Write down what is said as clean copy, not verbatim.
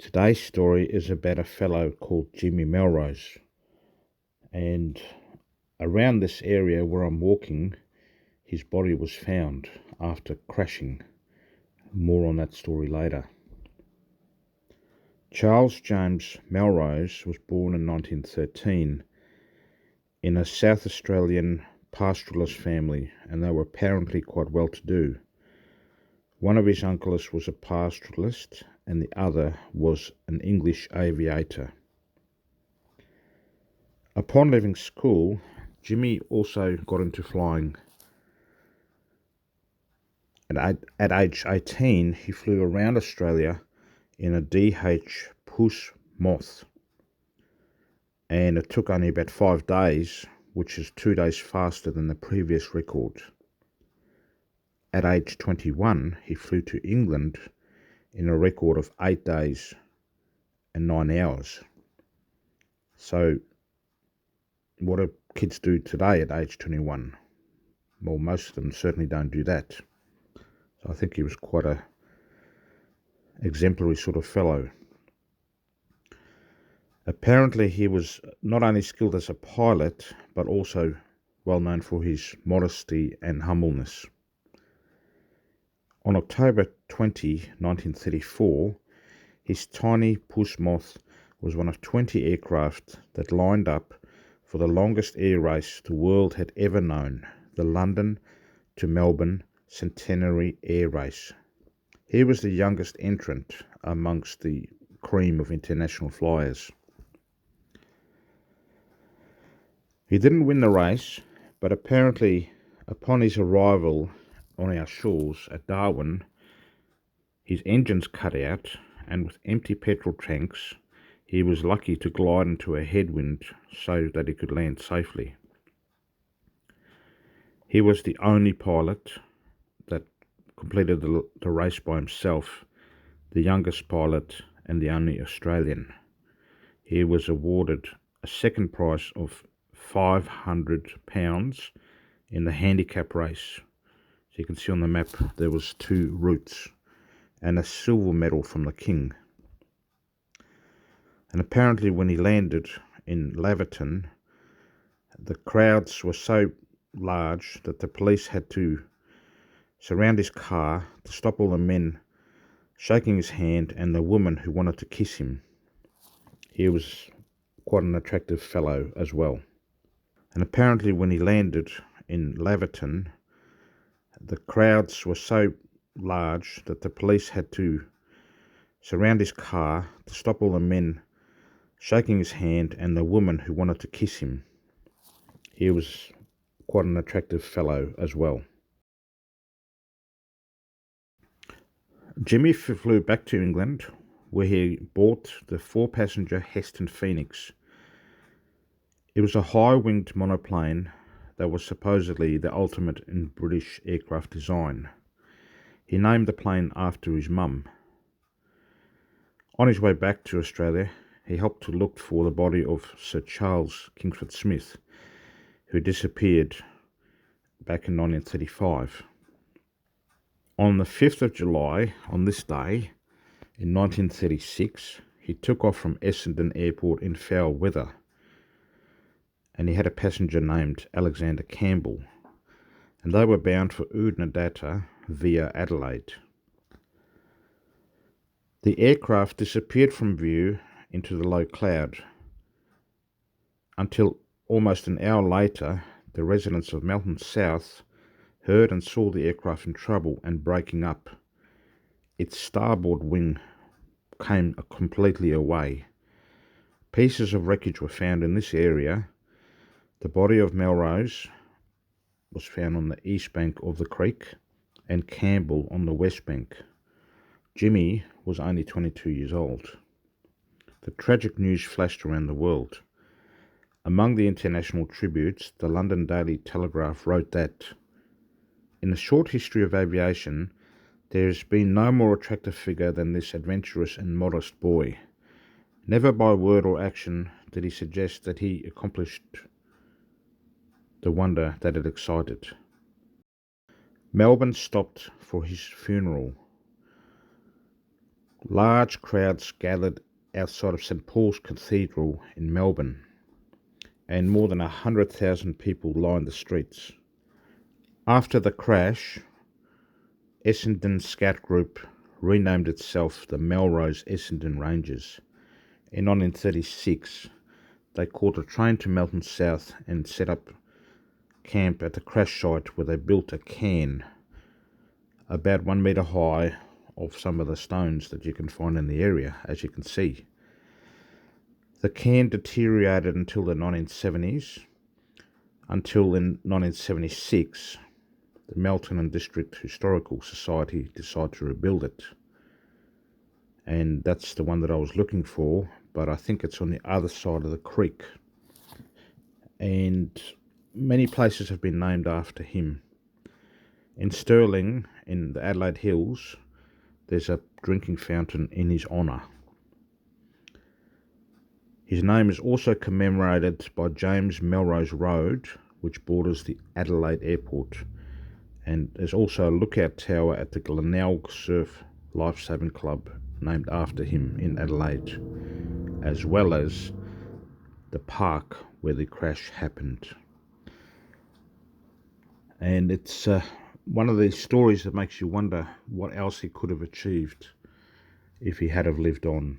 Today's story is about a fellow called Jimmy Melrose, and around this area where I'm walking, his body was found after crashing. More on that story later. Charles James Melrose was born in 1913 in a South Australian pastoralist family, and they were apparently quite well to do. One of his uncles was a pastoralist and the other was an English aviator. Upon leaving school, Jimmy also got into flying. At age 18, he flew around Australia in a DH Push Moth, and it took only about 5 days, which is 2 days faster than the previous record. At age 21, he flew to England in a record of 8 days and 9 hours. So, what do kids do today at age 21? Well, most of them certainly don't do that. So I think he was quite a exemplary sort of fellow. Apparently he was not only skilled as a pilot, but also well known for his modesty and humbleness. On October 20, 1934, his tiny Push Moth was one of 20 aircraft that lined up for the longest air race the world had ever known, the London to Melbourne Centenary Air Race. He was the youngest entrant amongst the cream of international flyers. He didn't win the race, but apparently upon his arrival on our shores at Darwin, his engines cut out, and with empty petrol tanks, he was lucky to glide into a headwind so that he could land safely. He was the only pilot that completed the race by himself, the youngest pilot and the only Australian. He was awarded a second prize of £500 in the handicap race. So you can see on the map there was 2 routes, and a silver medal from the King. And apparently when he landed in Laverton, the crowds were so large that the police had to surround his car to stop all the men shaking his hand and the woman who wanted to kiss him. He was quite an attractive fellow as well. And apparently when he landed in Laverton, the crowds were so large that the police had to surround his car to stop all the men shaking his hand and the woman who wanted to kiss him. He was quite an attractive fellow as well. Jimmy flew back to England, where he bought the 4-passenger Heston Phoenix. It was a high-winged monoplane that was supposedly the ultimate in British aircraft design. He named the plane after his mum. On his way back to Australia, he helped to look for the body of Sir Charles Kingsford Smith, who disappeared back in 1935. On the 5th of July, on this day, in 1936, he took off from Essendon Airport in foul weather, and he had a passenger named Alexander Campbell, and they were bound for Oodnadatta via Adelaide. The aircraft disappeared from view into the low cloud until almost an hour later the residents of Melton South heard and saw the aircraft in trouble and breaking up. Its starboard wing came completely away. Pieces of wreckage were found in this area. The body of Melrose was found on the east bank of the creek and Campbell on the west bank. Jimmy was only 22 years old. The tragic news flashed around the world. Among the international tributes, the London Daily Telegraph wrote that, "In the short history of aviation, there has been no more attractive figure than this adventurous and modest boy. Never by word or action did he suggest that he accomplished the wonder that it excited." Melbourne stopped for his funeral. Large crowds gathered outside of St Paul's Cathedral in Melbourne, and more than 100,000 people lined the streets. After the crash, Essendon Scout Group renamed itself the Melrose Essendon Rangers. In 1936, they caught a train to Melton South and set up camp at the crash site, where they built a cairn about 1 metre high of some of the stones that you can find in the area, as you can see. The cairn deteriorated until the 1970s, until in 1976 the Melton and District Historical Society decided to rebuild it. And that's the one that I was looking for, but I think it's on the other side of the creek. And many places have been named after him. In Stirling, in the Adelaide Hills, there's a drinking fountain in his honour. His name is also commemorated by James Melrose Road, which borders the Adelaide Airport. And there's also a lookout tower at the Glenelg Surf Lifesaving Club named after him in Adelaide, as well as the park where the crash happened. And it's one of these stories that makes you wonder what else he could have achieved if he had have lived on.